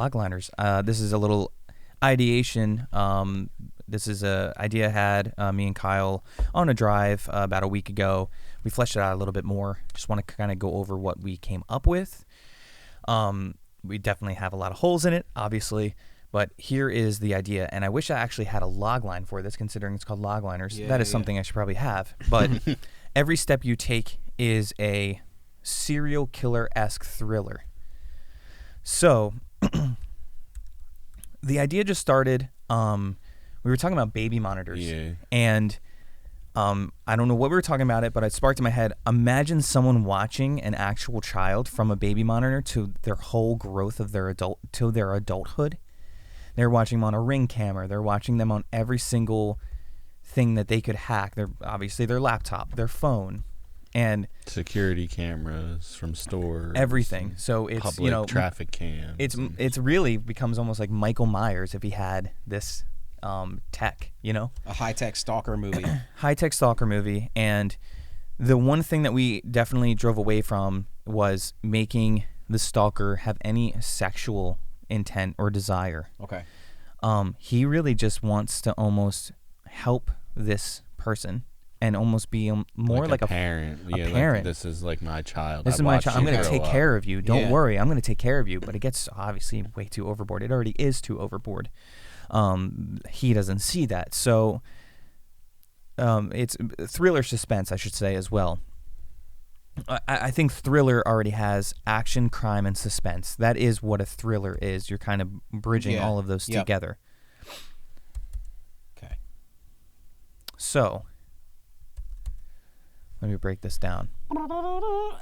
Logliners. This is a little ideation. This is a idea I had, me and Kyle, on a drive about a week ago. We fleshed it out a little bit more. Just want to kind of go over what we came up with. We definitely have a lot of holes in it, obviously, but here is the idea. And I wish I actually had a log line for this, considering it's called Logliners. That is something I should probably have. But every step you take is a serial killer-esque thriller. So the idea just started. We were talking about baby monitors, and I don't know what we were talking about it, but it sparked in my head. Imagine someone watching an actual child from a baby monitor to their whole growth of their adulthood. They're watching them on a Ring camera. They're watching them on every single thing that they could hack. They're obviously their laptop, their phone, and security cameras from stores, everything. So it's public traffic cams. It's really becomes almost like Michael Myers if he had this tech, a high-tech stalker movie. High-tech stalker movie. And the one thing that we definitely drove away from was making the stalker have any sexual intent or desire. Okay. He really just wants to almost help this person and almost be more like a parent. A parent. This is like my child. This is my child. I'm going to take care of you. Don't worry. I'm going to take care of you. But it gets obviously way too overboard. It already is too overboard. He doesn't see that. So it's thriller suspense, I should say, as well. I think thriller already has action, crime, and suspense. That is what a thriller is. You're kind of bridging all of those together. Okay. So let me break this down.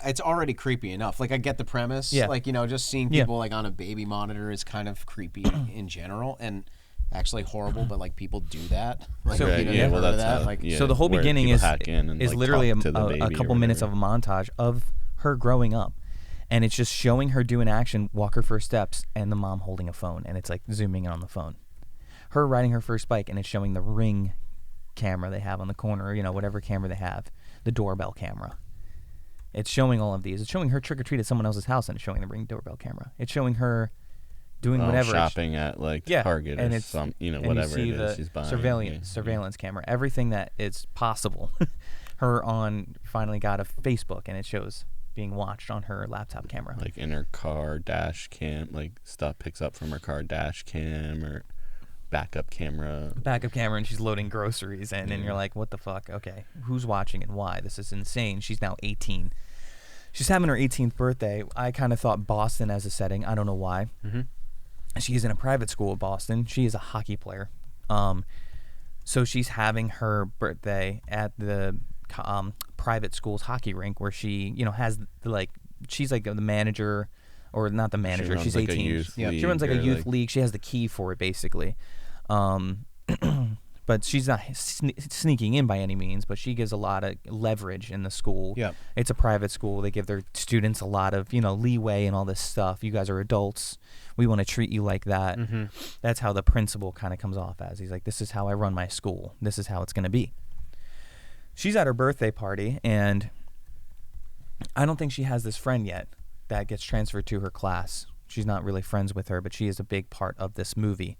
It's already creepy enough. Like, I get the premise. Yeah. Like, just seeing people like on a baby monitor is kind of creepy in general, and actually horrible. But like, people do that. Like, so so the whole beginning is like, literally a couple minutes of a montage of her growing up, and it's just showing her do an action, walk her first steps, and the mom holding a phone, and it's like zooming in on the phone. Her riding her first bike, and it's showing the Ring camera they have on the corner, whatever camera they have, the doorbell camera. It's showing all of these. It's showing her trick-or-treat at someone else's house, and it's showing the Ring doorbell camera. It's showing her doing whatever. Shopping at like Target or some, whatever and you see it is she's buying. Surveillance camera, everything that is possible. Her finally got a Facebook, and it shows being watched on her laptop camera. Like in her car dash cam, like stuff picks up from her car dash cam or backup camera, and she's loading groceries in, and you're like, what the fuck? Okay, who's watching and why? This is insane. She's now 18. She's having her 18th birthday. I kind of thought Boston as a setting. I don't know why. She's in a private school in Boston. She is a hockey player. So she's having her birthday at the private school's hockey rink, where she, has she's like the manager, or not the manager. She's like 18. She runs like a youth league. She has the key for it, basically. But she's not sneaking in by any means, but she gives a lot of leverage in the school. Yeah. It's a private school. They give their students a lot of, leeway and all this stuff. You guys are adults. We want to treat you like that. That's how the principal kind of comes off as. He's like, this is how I run my school. This is how it's going to be. She's at her birthday party, and I don't think she has this friend yet that gets transferred to her class. She's not really friends with her, but she is a big part of this movie.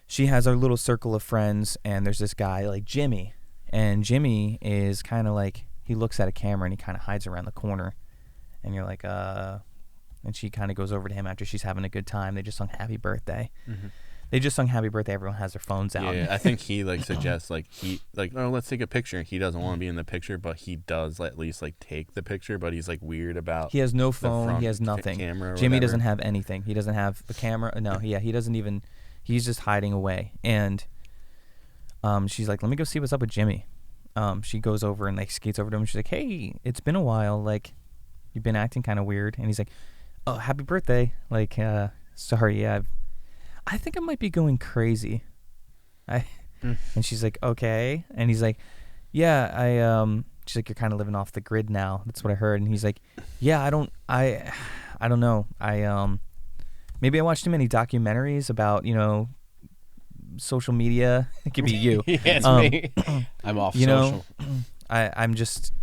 She has her little circle of friends, and there's this guy like Jimmy, and Jimmy is kind of like, he looks at a camera and he kind of hides around the corner, and you're like, and she kind of goes over to him after she's having a good time. They just sung Happy Birthday. They just sung Happy Birthday. Everyone has their phones out. Yeah, I think he suggests oh, let's take a picture. He doesn't want to be in the picture, but he does at least take the picture. But he's weird about. He has no phone. He has nothing. Jimmy doesn't have anything. He doesn't have a camera. No, he doesn't even. He's just hiding away. And she's like, let me go see what's up with Jimmy. She goes over and skates over to him. She's like, hey, it's been a while. You've been acting kind of weird. And he's like, oh, happy birthday. Sorry, I think I might be going crazy. And she's like, okay. And he's like, yeah, she's like, you're kind of living off the grid now. That's what I heard. And he's like, yeah, I don't know. Maybe I watched too many documentaries about, social media. It could be you. Yeah, it's me. I'm off social. I'm just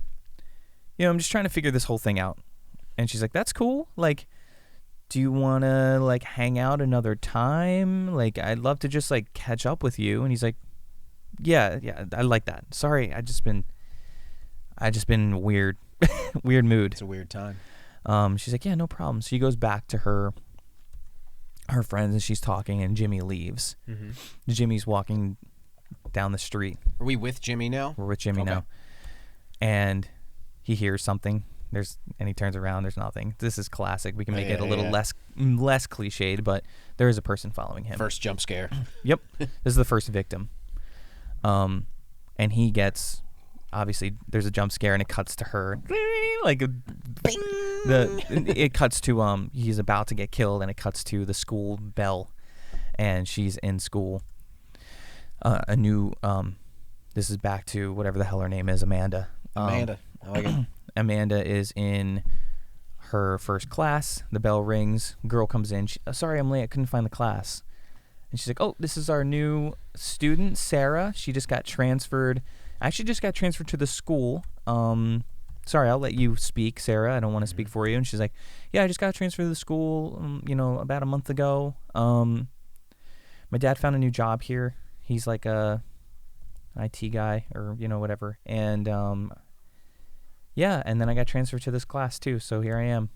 trying to figure this whole thing out. And she's like, that's cool. do you want to like hang out another time? Like, I'd love to just like catch up with you. And he's like, yeah, I like that. Sorry, I just been weird, weird mood. It's a weird time. She's like, yeah, no problem. So she goes back to her friends and she's talking, and Jimmy leaves. Mm-hmm. Jimmy's walking down the street. Are we with Jimmy now? We're with Jimmy now. And he hears something. And he turns around. There's nothing. This is classic. We can make it a little less cliched, but there is a person following him. First jump scare. Yep. This is the first victim. And he gets, obviously, there's a jump scare, and it cuts to her. Like, it cuts to, he's about to get killed, and it cuts to the school bell, and she's in school. This is back to whatever the hell her name is, Amanda. Amanda. I like it. Amanda is in her first class. The bell rings. Girl comes in. Sorry, I'm late. I couldn't find the class. And she's like, oh, this is our new student, Sarah. She just got transferred. Actually, just got transferred to the school. Sorry, I'll let you speak, Sarah. I don't want to speak for you. And she's like, yeah, I just got transferred to the school, about a month ago. My dad found a new job here. He's like an IT guy or, whatever. And, yeah, and then I got transferred to this class too, so here I am.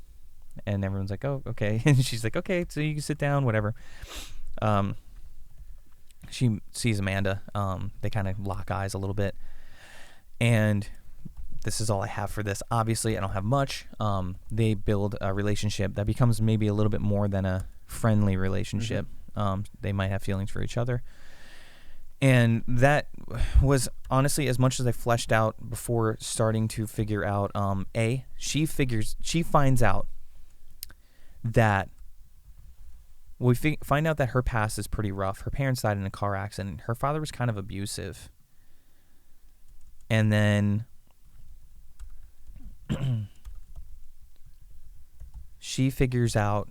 And everyone's like, oh, okay. And she's like, okay, so you can sit down, whatever. She sees Amanda. They kind of lock eyes a little bit. And this is all I have for this. Obviously, I don't have much. They build a relationship that becomes maybe a little bit more than a friendly relationship. Mm-hmm. They might have feelings for each other. And that was honestly as much as I fleshed out before starting to figure out. She finds out that find out that her past is pretty rough. Her parents died in a car accident. Her father was kind of abusive. And then she figures out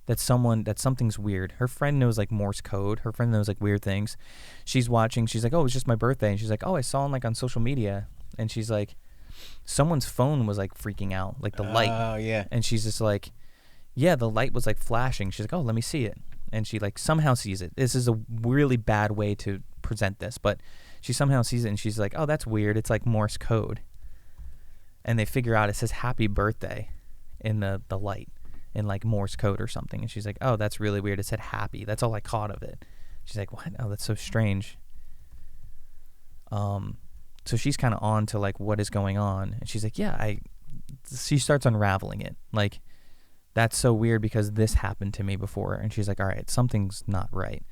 that something's weird. Her friend knows like Morse code. Her friend knows like weird things. She's watching. She's like, oh, it's just my birthday. And she's like, oh, I saw him like on social media. And she's like, someone's phone was like freaking out, like the light. Oh, yeah. And she's just like, yeah, the light was like flashing. She's like, oh, let me see it. And she like somehow sees it. This is a really bad way to present this, but she somehow sees it and she's like, oh, that's weird. It's like Morse code. And they figure out it says happy birthday in the light. In like Morse code or something. And she's like, oh, that's really weird. It said happy. That's all I caught of it. She's like, what? Oh, that's so strange. So she's kind of on to like what is going on. And she's like, yeah, she starts unraveling it. Like, that's so weird because this happened to me before. And she's like, all right, something's not right.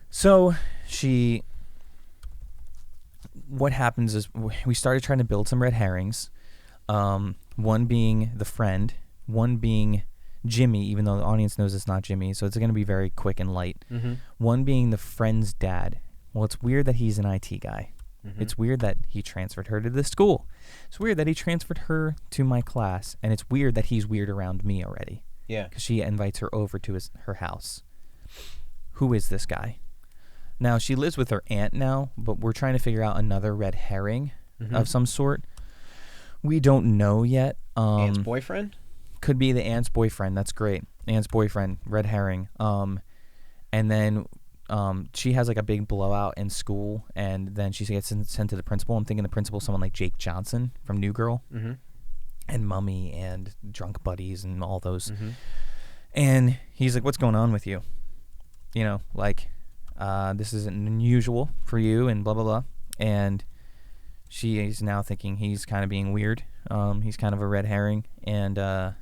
So what happens is we started trying to build some red herrings. One being the friend. One being Jimmy, even though the audience knows it's not Jimmy, so it's going to be very quick and light. Mm-hmm. One being the friend's dad. Well, it's weird that he's an IT guy. Mm-hmm. It's weird that he transferred her to this school. It's weird that he transferred her to my class, and it's weird that he's weird around me already. Yeah. Because she invites her over to her house. Who is this guy? Now, she lives with her aunt now, but we're trying to figure out another red herring of some sort. We don't know yet. Aunt's boyfriend? Could be the aunt's boyfriend. That's great. Aunt's boyfriend, red herring. And then she has like a big blowout in school, and then she gets sent to the principal. I'm thinking the principal, someone like Jake Johnson from New Girl, and Mummy and Drunk Buddies and all those. Mm-hmm. And he's like, "What's going on with you? This isn't unusual for you," and blah blah blah. And she is now thinking he's kind of being weird. He's kind of a red herring, and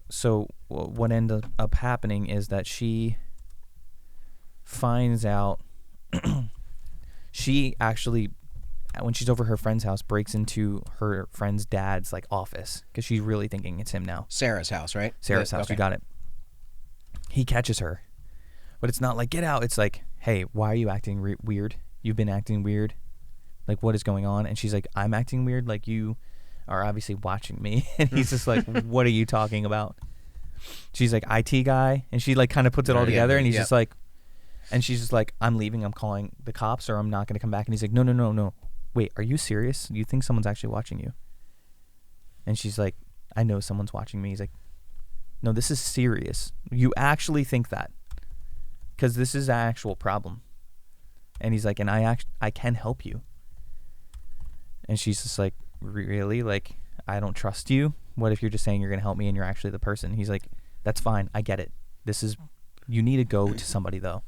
so what ended up happening is that she finds out she actually, when she's over her friend's house, breaks into her friend's dad's like office because she's really thinking it's him now. Sarah's house, right? Sarah's house. Okay. You got it. He catches her, but it's not like get out. It's like, hey, why are you acting weird? You've been acting weird. Like, what is going on? And she's like, I'm acting weird. Like, you are obviously watching me. And he's just like, what are you talking about? She's like, IT guy. And she like kind of puts it all together. And he's just like, and she's just like, I'm leaving. I'm calling the cops or I'm not going to come back. And he's like, no. Wait, are you serious? You think someone's actually watching you? And she's like, I know someone's watching me. He's like, no, this is serious. You actually think that? Because this is an actual problem. And he's like, and I can help you. And she's just like, really? Like, I don't trust you? What if you're just saying you're going to help me and you're actually the person? He's like, that's fine. I get it. You need to go to somebody, though.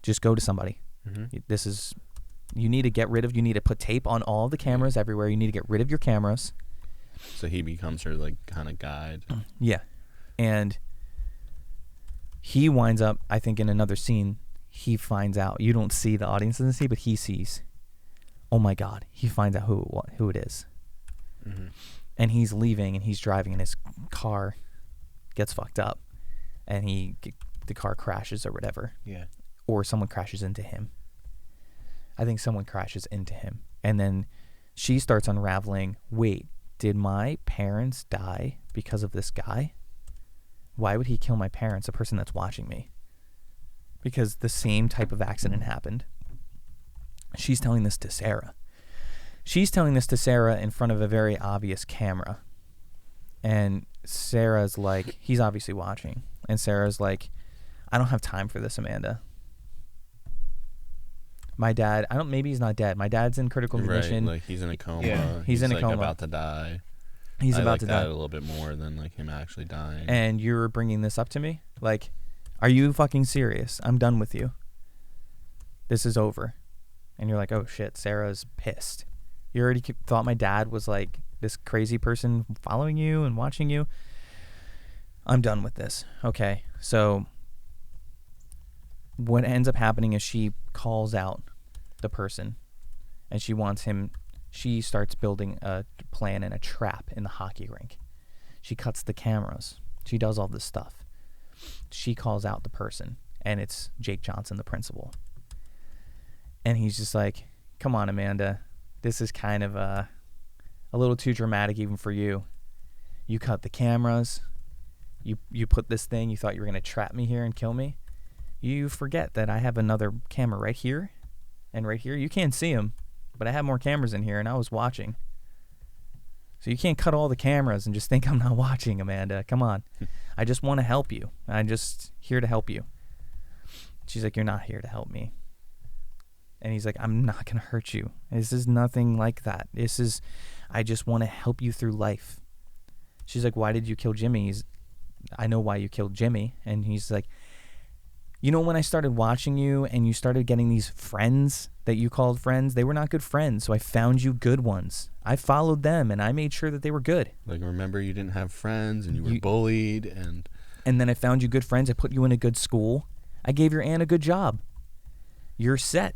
Just go to somebody. You need to you need to put tape on all the cameras everywhere. You need to get rid of your cameras. So he becomes her, like, kind of guide. Yeah. And he winds up, I think in another scene, he finds out. You don't see, the audience doesn't see, but he sees. Oh my God. He finds out who it is. And he's leaving and he's driving and his car gets fucked up. And the car crashes or whatever. Yeah. Or someone crashes into him. I think someone crashes into him. And then she starts unraveling, wait, did my parents die because of this guy? Why would he kill my parents, the person that's watching me? Because the same type of accident happened. She's telling this to Sarah. She's telling this to Sarah in front of a very obvious camera. And Sarah's like, he's obviously watching. And Sarah's like, I don't have time for this, Amanda. My dad, maybe he's not dead. My dad's in critical condition. Right, like he's in a coma. Yeah. He's in a like coma. About to die. He's about to die. I like that a little bit more than like him actually dying. And you're bringing this up to me? Like, are you fucking serious? I'm done with you. This is over. And you're like, oh shit, Sarah's pissed. You already thought my dad was like this crazy person following you and watching you. I'm done with this. Okay, so what ends up happening is she calls out the person and she starts building a plan and a trap in the hockey rink. She cuts the cameras. She does all this stuff. She calls out the person and it's Jake Johnson, the principal. And he's just like, come on, Amanda. This is kind of a little too dramatic even for you. You cut the cameras. You put this thing. You thought you were going to trap me here and kill me. You forget that I have another camera right here and right here. You can't see them, but I have more cameras in here and I was watching. So you can't cut all the cameras and just think I'm not watching, Amanda. Come on. I just want to help you. I'm just here to help you. She's like, you're not here to help me. And he's like, I'm not going to hurt you. This is nothing like that. I just want to help you through life. She's like, why did you kill Jimmy? I know why you killed Jimmy. And he's like, you know, when I started watching you and you started getting these friends that you called friends, they were not good friends. So I found you good ones. I followed them and I made sure that they were good. Like, remember you didn't have friends and you were bullied. And then I found you good friends. I put you in a good school. I gave your aunt a good job. You're set.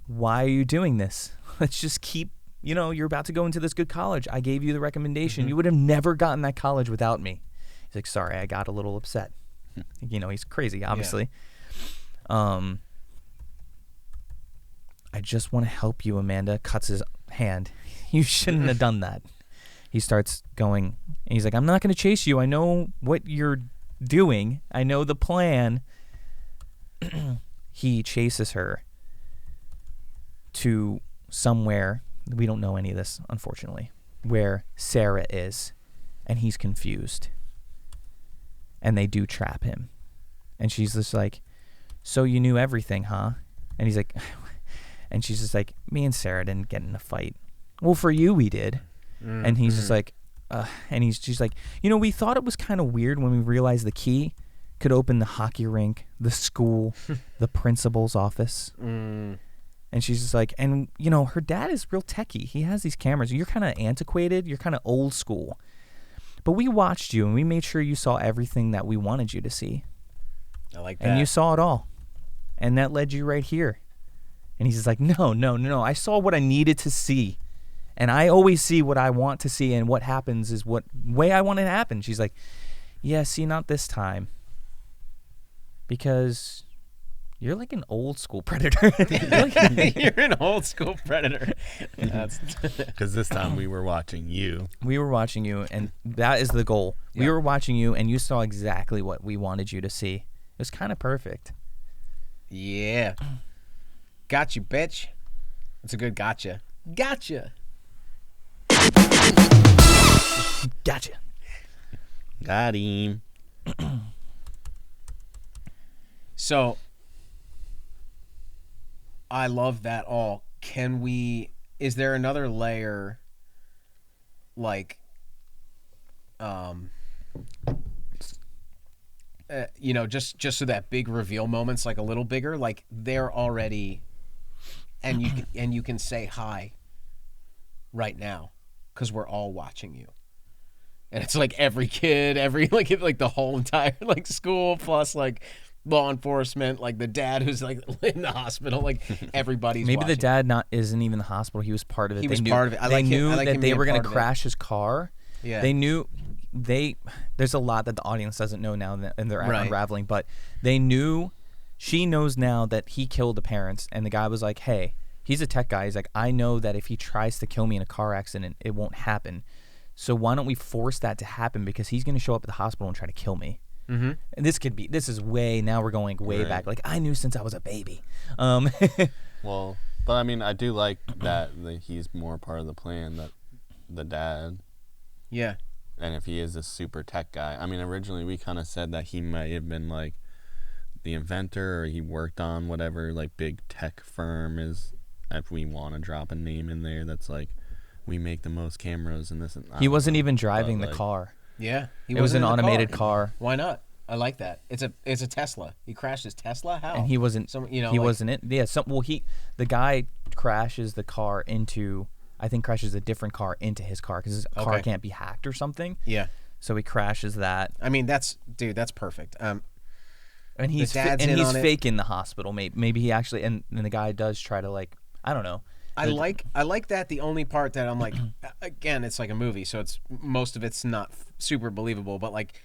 Why are you doing this? Let's just keep, you're about to go into this good college. I gave you the recommendation. You would have never gotten that college without me. He's like, sorry, I got a little upset. He's crazy, obviously. Yeah. I just want to help you, Amanda. Cuts his hand. You shouldn't have done that. He starts going, and he's like, I'm not going to chase you. I know what you're doing. I know the plan. He chases her to somewhere, we don't know any of this, unfortunately, where Sarah is, and he's confused. And they do trap him. And she's just like, so you knew everything, huh? And he's like, and she's just like, me and Sarah didn't get in a fight. Well, for you, we did. And he's just like, she's like, we thought it was kind of weird when we realized the key could open the hockey rink, the school, the principal's office. And she's just like, and, her dad is real techie. He has these cameras. You're kind of antiquated. You're kind of old school. But we watched you, and we made sure you saw everything that we wanted you to see. I like that. And you saw it all. And that led you right here. And he's just like, no. I saw what I needed to see. And I always see what I want to see, and what happens is what way I want it to happen. She's like, yeah, see, not this time. Because you're like an old school predator. You're an old school predator. Because this time we were watching you. We were watching you, and that is the goal. Yep. We were watching you, and you saw exactly what we wanted you to see. It was kind of perfect. Yeah. Got you, bitch. That's a good gotcha. Gotcha. Gotcha. Got him. So, I love that all. Is there another layer, like, just so that big reveal moment's like a little bigger, like they're already, and you can say hi right now because we're all watching you. And it's like every kid, like the whole entire like school plus like law enforcement, like the dad who's like in the hospital, like everybody's Maybe watching. the dad isn't even in the hospital. He was part of it. He was part of it. They knew that they were going to crash his car. Yeah. They knew there's a lot that the audience doesn't know now and they're unraveling, but they knew. She knows now that he killed the parents, and the guy was like, hey, he's a tech guy. He's like, I know that if he tries to kill me in a car accident, it won't happen. So why don't we force that to happen, because he's going to show up at the hospital and try to kill me. Mm-hmm. And this is now we're going way back. Like, I knew since I was a baby. Well, but I mean, I do like that he's more part of the plan, that the dad. Yeah. And if he is a super tech guy, I mean, originally we kind of said that he might have been like the inventor, or he worked on whatever like big tech firm is. If we want to drop a name in there, that's like, we make the most cameras and this and that. He wasn't even driving the car. Yeah, it was an automated car. Why not? I like that. It's a Tesla. He crashed his Tesla. How? And he wasn't. He wasn't it. Yeah. The guy crashes the car into. I think crashes a different car into his car because his car can't be hacked or something. Yeah. So he crashes that. I mean, that's perfect. And he's fake in the hospital. Maybe he actually and the guy does try to, like, I don't know. I like that. The only part that I'm like, again, it's like a movie, so it's most of it's not super believable. But like,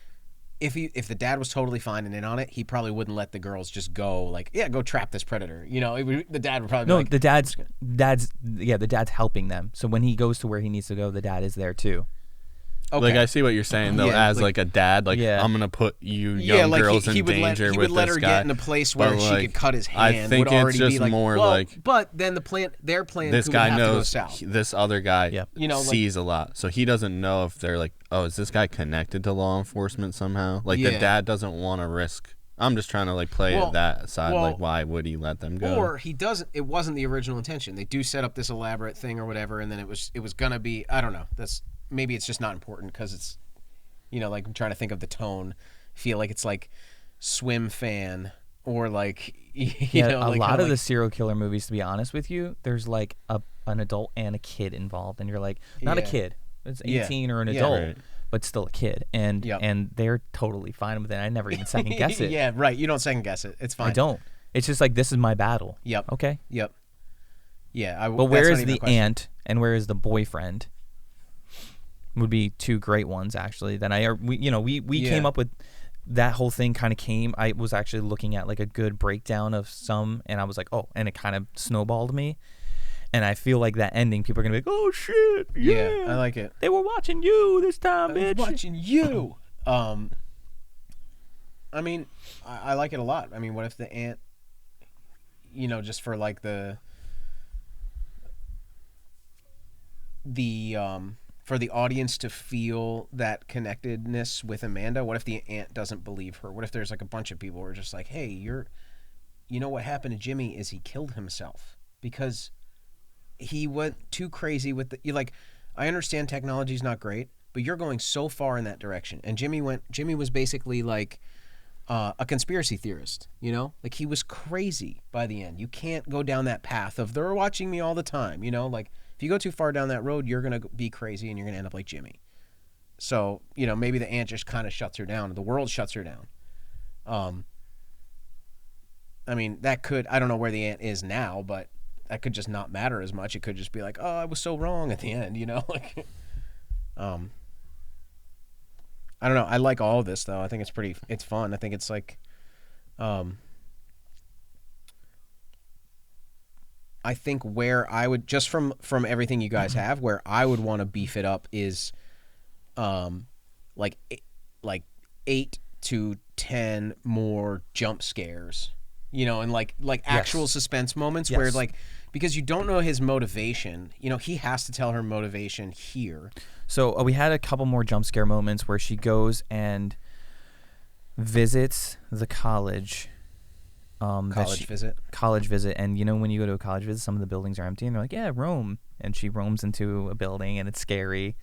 if the dad was totally fine and in on it, he probably wouldn't let the girls just go like, yeah, go trap this predator. You know, the dad would probably be like, the dad's helping them. So when he goes to where he needs to go, the dad is there too. Okay. Like, I see what you're saying, though, as like a dad, like, I'm going to put you young girls in danger with this guy. He would let her get in a place where she could cut his hand. I think it's just more like... But then their plan this guy knows to go south. This other guy sees a lot. So he doesn't know if they're like, oh, is this guy connected to law enforcement somehow? Like, the dad doesn't want to risk... I'm just trying to like play that side. Like, why would he let them go? Or he doesn't. It wasn't the original intention. They do set up this elaborate thing or whatever, and then it was gonna be. I don't know. Maybe it's just not important because it's, like I'm trying to think of the tone. Feel like it's like Swim Fan or like a lot of the serial killer movies. To be honest with you, there's like an adult and a kid involved, and you're like, not a kid. It's 18 or an adult. Right. But still a kid, and they're totally fine with it. I never even second guess it. Yeah, right. You don't second guess it. It's fine. I don't. It's just like, this is my battle. Yep. Okay. Yep. Yeah. But where is the aunt and where is the boyfriend? Would be two great ones actually. That we came up with. That whole thing kind of came. I was actually looking at like a good breakdown of some, and I was like, oh, and it kind of snowballed me. And I feel like that ending, people are going to be like, oh, shit, yeah. I like it. They were watching you this time, bitch. I was watching you. I mean, I like it a lot. I mean, what if the aunt, just for like for the audience to feel that connectedness with Amanda, what if the aunt doesn't believe her? What if there's like a bunch of people who are just like, hey, what happened to Jimmy is he killed himself because he went too crazy with I understand technology's not great, but you're going so far in that direction. And Jimmy was basically like a conspiracy theorist, like he was crazy by the end. You can't go down that path of they're watching me all the time, like if you go too far down that road, you're going to be crazy and you're going to end up like Jimmy. So, maybe the aunt just kind of shuts her down. The world shuts her down. I mean, I don't know where the aunt is now, but that could just not matter as much. It could just be like, oh, I was so wrong at the end, like, I don't know. I like all of this though. I think it's fun. I think it's like, I think where I would, just from everything you guys have, where I would want to beef it up is, like 8 to 10 more jump scares and like actual Yes. suspense moments Yes. where like, because you don't know his motivation, he has to tell her motivation here. So we had a couple more jump scare moments where she goes and visits the college. College visit. College visit, and when you go to a college visit, some of the buildings are empty, and they're like, yeah, Rome, and she roams into a building, and it's scary,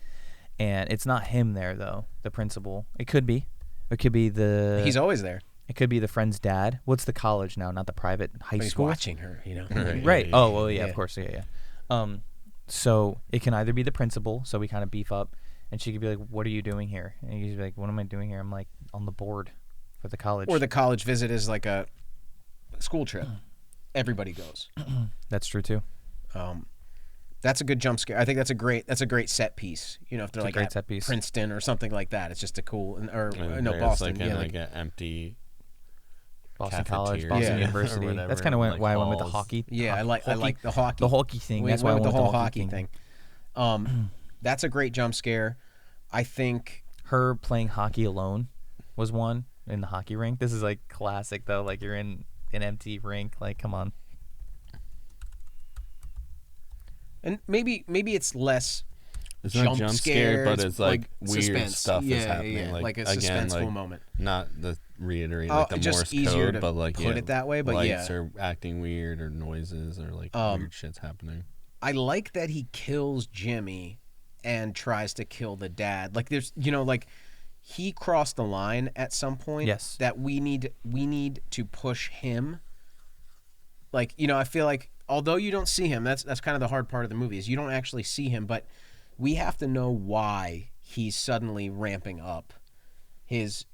and it's not him there though, the principal. It could be He's always there. it could be the friend's dad. What's the college now, not the private high But he's school? watching her, Right. Oh well, yeah, Yeah. of course, yeah. So it can either be the principal, so we kind of beef up, and she could be like, what are you doing here? And he's like, what am I doing here? I'm like, on the board for the college. Or the college visit is like a school trip. Everybody goes. That's true too. That's a good jump scare. I think that's a great set piece. If they're a like great at set piece. Princeton or something like that, it's just a cool or And no there's Boston. like in Yeah, like an empty Boston College, cafeteria Boston Yeah. University. or whatever, That's kind of like why I went with the halls. hockey. yeah. I like the hockey. the hockey thing. We That's why I went went with the whole hockey hockey thing. That's a great jump scare. I think. Her playing hockey alone was one in the hockey rink. This is like classic though. Like you're in an empty rink. Like come on. And maybe it's less It's not jump scare, but it's like weird suspense. stuff Yeah, is happening. yeah, Like a again, suspenseful like moment. not the reiterate Oh, like the just Morse easier code, to but like put it that way, but lights yeah. are acting weird or noises or like weird shit's happening. I like that he kills Jimmy and tries to kill the dad. Like there's like he crossed the line at some point. Yes. That we need to push him. Like I feel like although you don't see him, that's kind of the hard part of the movie is you don't actually see him, but we have to know why he's suddenly ramping up his,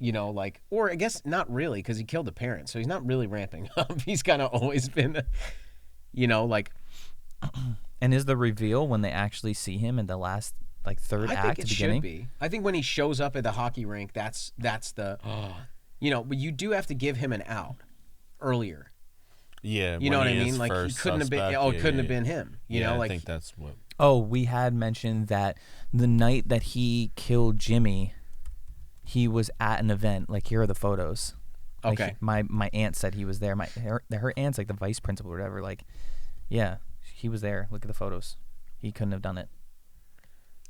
or I guess not really because he killed the parents, so he's not really ramping up. He's kind of always been, like. And is the reveal when they actually see him in the last like third I act think it beginning? should be. I think when he shows up at the hockey rink, that's the, but you do have to give him an out earlier. Yeah, You know when what I he mean? is Like he first couldn't have been. suspect, Oh, it yeah, couldn't yeah, have been him. You yeah, know, I like think that's what. Oh, we had mentioned that the night that he killed Jimmy, he was at an event. Like here are the photos. Like, Okay. my aunt said he was there. Her aunt's like the vice principal or whatever. Like, yeah, he was there. Look at the photos. He couldn't have done it.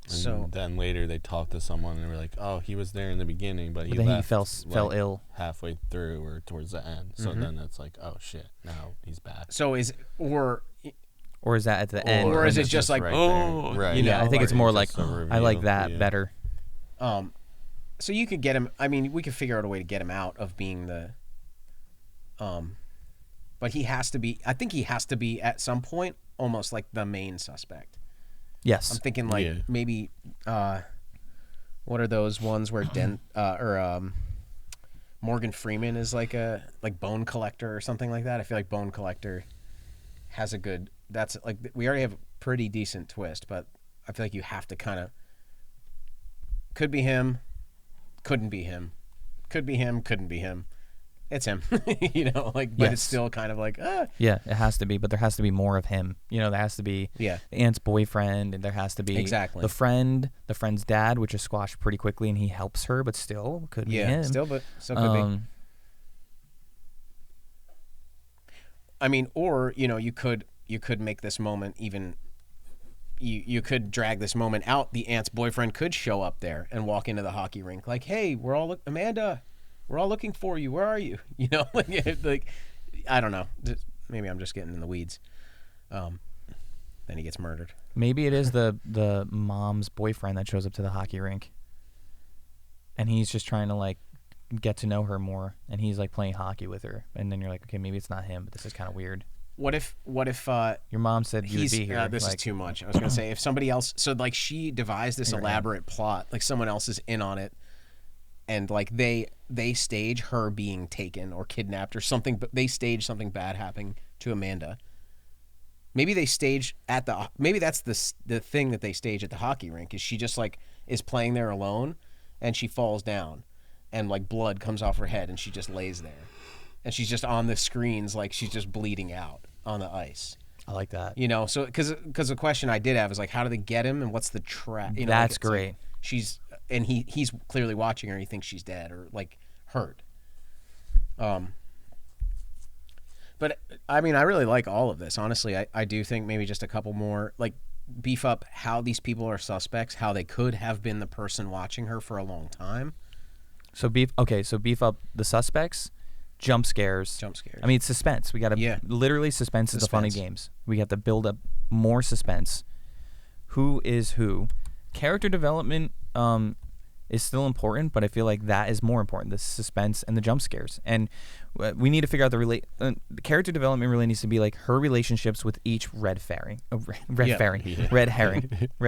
And So then later they talked to someone and were like, "Oh, he was there in the beginning, but he But then left, he fell like, ill. halfway through or towards the end." So then it's like, "Oh shit, now he's back." so is Or is that at the end? Or when is it it's just like, right oh, there. Right? you know, Yeah, I think or it's more just like a I like reveal, that yeah. better. So you could get him. I mean, we could figure out a way to get him out of being the. But he has to be. I think he has to be at some point almost like the main suspect. Yes. I'm thinking like Yeah. maybe. What are those ones where Morgan Freeman is like a Bone Collector or something like that? I feel like Bone Collector has a good. That's like we already have a pretty decent twist, but I feel like you have to kind of. Could be him, couldn't be him, could be him, couldn't be him. It's him, but it's Yes. still kind of like, Yeah, it has to be, but there has to be more of him. There has to be yeah, the aunt's boyfriend, and there has to be Exactly. the friend's dad, which is squashed pretty quickly, and he helps her, but still could be yeah, him. still could be. I mean, or you could make this moment even. You could drag this moment out. The aunt's boyfriend could show up there and walk into the hockey rink like, "Hey, Amanda, we're all looking for you. Where are you?" Like I don't know. Maybe I'm just getting in the weeds. Then he gets murdered. Maybe it is the mom's boyfriend that shows up to the hockey rink, and he's just trying to like get to know her more, and he's like playing hockey with her, and then you're like, okay, maybe it's not him, but this is kind of weird. What if Your mom said you would he's be here. this is too much. I was gonna say if somebody else. So like she devised this Your aunt. elaborate plot. Like someone else is in on it, and like they stage her being taken or kidnapped or something. But they stage something bad happening to Amanda. Maybe they stage at the. Maybe that's the thing that they stage at the hockey rink. Is she just like is playing there alone, and she falls down, and like blood comes off her head, and she just lays there, and she's just on the screens like she's just bleeding out on the ice. I like that. So because the question I did have is like, how do they get him, and what's the trap? That's it's great. Like she's and he's clearly watching her. And he thinks she's dead or like hurt. But I mean, I really like all of this. Honestly, I do think maybe just a couple more, like, beef up how these people are suspects, how they could have been the person watching her for a long time. So beef up the suspects, jump scares. I mean, it's suspense. We got to literally suspense is the fun of games. We have to build up more suspense. Who is who? Character development is still important, but I feel like that is more important, the suspense and the jump scares. And we need to figure out the character development really needs to be like her relationships with each red herring. Red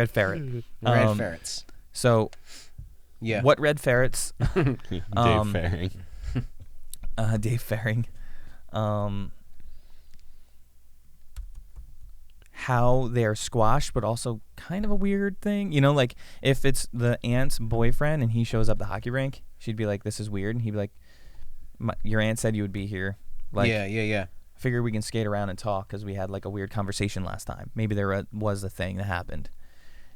ferrets. So what red ferrets? Dave Ferring. Dave Ferring. How they're squashed, but also kind of a weird thing. You know, like if it's the aunt's boyfriend and he shows up at the hockey rink, she'd be like, "This is weird," and he'd be like, "Your aunt said you would be here." Like, yeah. Figure we can skate around and talk because we had like a weird conversation last time. Maybe there was a thing that happened,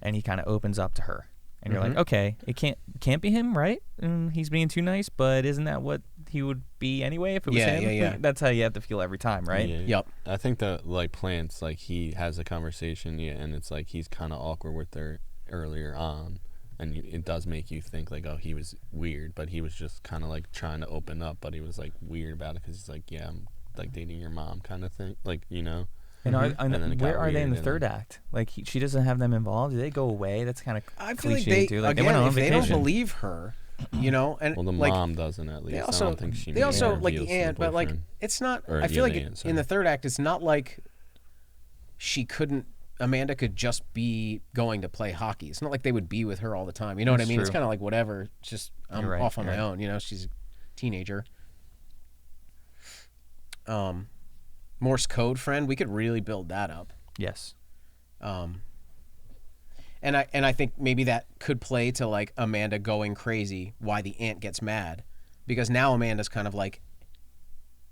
and he kind of opens up to her, and you're like, "Okay, it can't be him, right? He's being too nice, but isn't that what he would be anyway if it was him?" Yeah. That's how you have to feel every time, right? Yeah. Yep. I think that like Plants, like he has a conversation, and it's like he's kind of awkward with her earlier on, and it does make you think like, oh, he was weird, but he was just kind of like trying to open up, but he was like weird about it because he's like, yeah, I'm like dating your mom kind of thing, like, you know. And where are they in the third act? Like she doesn't have them involved. Do they go away? That's kind of cliche too. Like again, they went on if vacation. they don't believe her, you know, and well, the like, mom doesn't at least. They I don't think she. They also like reveals the to aunt, but like boyfriend. it's not. Or, I feel like the aunt, in the third act, it's not like Amanda could just be going to play hockey. It's not like they would be with her all the time. You know what I mean? It's kind of like whatever. It's just I'm off on my own. You know, she's a teenager. Morse code friend. We could really build that up. Yes. And I think maybe that could play to like Amanda going crazy, why the aunt gets mad, because now Amanda's kind of like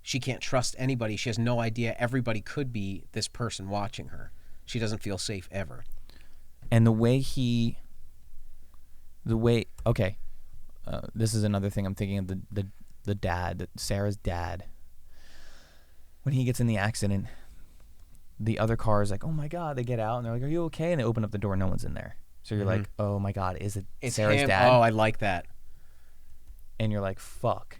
she can't trust anybody. She has no idea everybody could be this person watching her. She doesn't feel safe ever. And this is another thing I'm thinking of the dad, Sarah's dad. When he gets in the accident, the other car is like, "Oh my God!" They get out and they're like, "Are you okay?" And they open up the door, no one's in there. So you're like, "Oh my God, it's Sarah's him. dad?" Oh, I like that. And you're like, "Fuck!"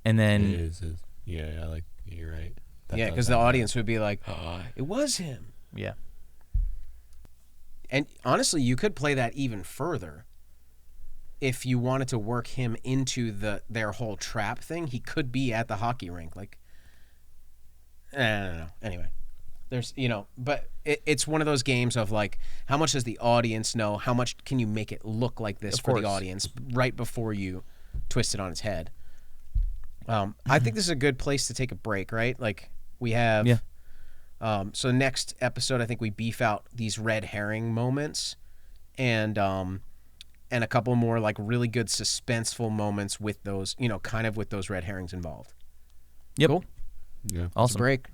And then it is. Yeah, I like. You're right. Yeah, because the audience would be like, "Oh, it was him." Yeah. And honestly, you could play that even further. If you wanted to work him into their whole trap thing, he could be at the hockey rink. Like, I don't know. Anyway, there's, but it's one of those games of like, how much does the audience know? How much can you make it look like this for the audience right before you twist it on its head? I think this is a good place to take a break, right? Like we have, so next episode, I think we beef out these red herring moments and a couple more like really good suspenseful moments with those, kind of with those red herrings involved. Yep. Cool. Yeah. Awesome. Break.